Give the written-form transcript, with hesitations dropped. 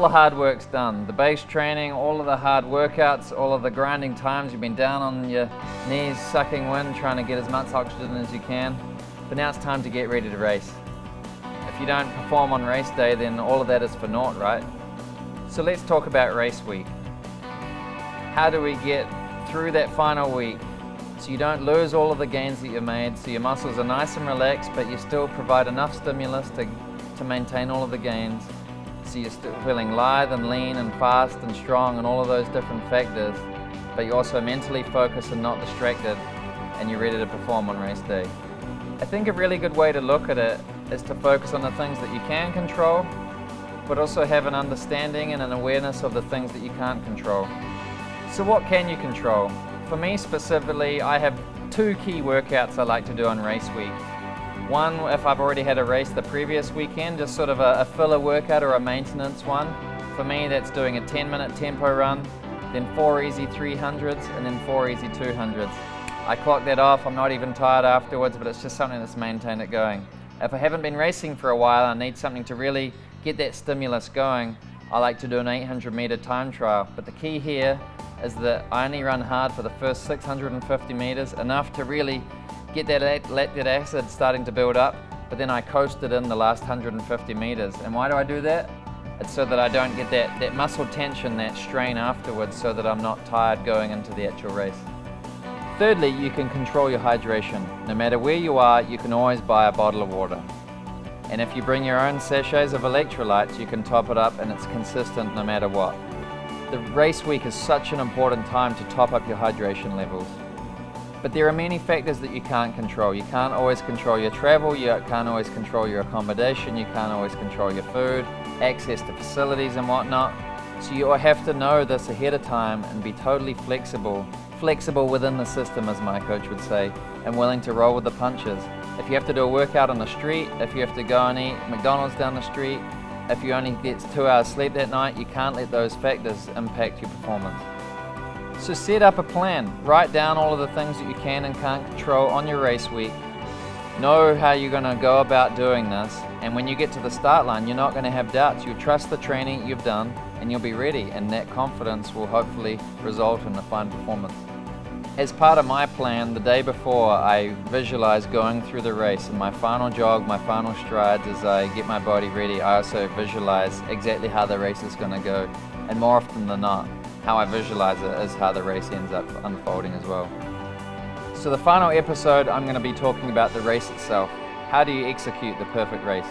the hard work's done. The base training, all of the hard workouts, all of the grinding times, you've been down on your knees sucking wind, trying to get as much oxygen as you can. But now it's time to get ready to race. If you don't perform on race day, then all of that is for naught, right? So let's talk about race week. How do we get through that final week so you don't lose all of the gains that you made, so your muscles are nice and relaxed, but you still provide enough stimulus to maintain all of the gains, so you're still feeling lithe and lean and fast and strong and all of those different factors, but you're also mentally focused and not distracted, and you're ready to perform on race day. I think a really good way to look at it is to focus on the things that you can control, but also have an understanding and an awareness of the things that you can't control. So what can you control? For me specifically, I have two key workouts I like to do on race week. One, if I've already had a race the previous weekend, just sort of a filler workout or a maintenance one. For me, that's doing a 10-minute tempo run, then 4 easy 300s, and then 4 easy 200s. I clock that off, I'm not even tired afterwards, but it's just something that's maintained it going. If I haven't been racing for a while, I need something to really get that stimulus going. I like to do an 800-meter time trial, but the key here is that I only run hard for the first 650 meters, enough to really get that lactic acid starting to build up, but then I coast it in the last 150 meters. And why do I do that? It's so that I don't get that muscle tension, that strain afterwards, so that I'm not tired going into the actual race. Thirdly, you can control your hydration. No matter where you are, you can always buy a bottle of water. And if you bring your own sachets of electrolytes, you can top it up and it's consistent no matter what. The race week is such an important time to top up your hydration levels. But there are many factors that you can't control. You can't always control your travel, you can't always control your accommodation, you can't always control your food, access to facilities and whatnot. So you have to know this ahead of time and be totally flexible within the system, as my coach would say, and willing to roll with the punches. If you have to do a workout on the street, if you have to go and eat McDonald's down the street, if you only get 2 hours sleep that night, you can't let those factors impact your performance. So set up a plan. Write down all of the things that you can and can't control on your race week. Know how you're going to go about doing this, and when you get to the start line, you're not going to have doubts. You trust the training you've done and you'll be ready, and that confidence will hopefully result in a fine performance. As part of my plan, the day before, I visualize going through the race, and my final jog, my final strides as I get my body ready, I also visualize exactly how the race is going to go, and more often than not, how I visualize it is how the race ends up unfolding as well. So the final episode, I'm going to be talking about the race itself. How do you execute the perfect race?